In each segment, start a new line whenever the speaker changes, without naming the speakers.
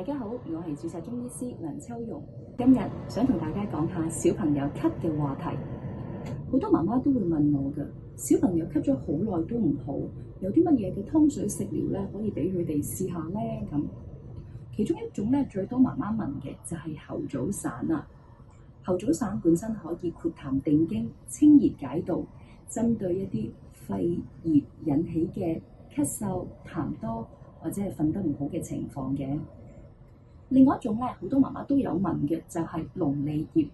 大家好，我係註冊中醫師梁秋容。今日想同大家講下小朋友咳嘅話題。好多媽媽都會問我㗎，小朋友咳咗好耐都唔好，有啲乜嘢嘅湯水食療咧可以俾佢哋試下咧？咁其中一種咧最多媽媽問嘅就係猴棗散啦。猴棗散本身可以豁痰定驚、清熱解毒，針對一啲肺熱引起嘅咳嗽、痰多或者係瞓得唔好嘅情況嘅。另外一種咧，好多媽媽都有問嘅就係龍脷葉，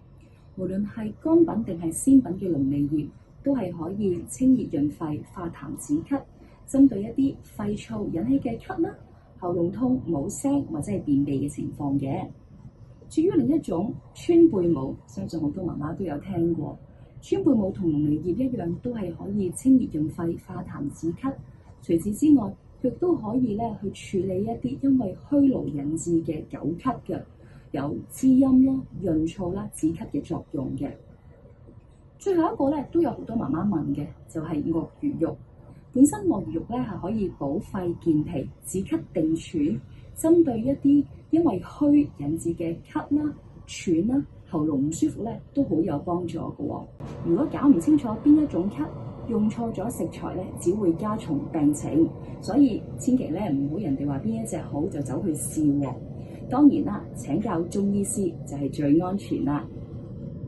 無論係乾品定係鮮品嘅龍脷葉，都係可以清熱潤肺、化痰止咳，針對一啲肺燥引起嘅咳啦、喉嚨痛、冇聲或者係便秘嘅情況嘅。至於另一種川貝母，相信好多媽媽都有聽過。川貝母同龍脷葉一樣，都係可以清熱潤肺、化痰止咳。除此之外，佢都可以咧去處理一啲因為虛勞引致嘅久咳嘅，有滋陰啦、潤燥啦、止咳嘅作用嘅。最後一個咧都有好多媽媽問嘅，就係鱷魚肉。本身鱷魚肉咧係可以補肺健脾、止咳定喘，針對一啲因為虛引致嘅咳啦、喘啦、喉嚨唔舒服咧都好有幫助嘅喎。如果搞唔清楚邊一種咳，用錯咗食材咧，只會加重病情，所以千祈咧唔好人哋話邊一隻好就走去試喎。當然啦，請教中醫師就係最安全啦。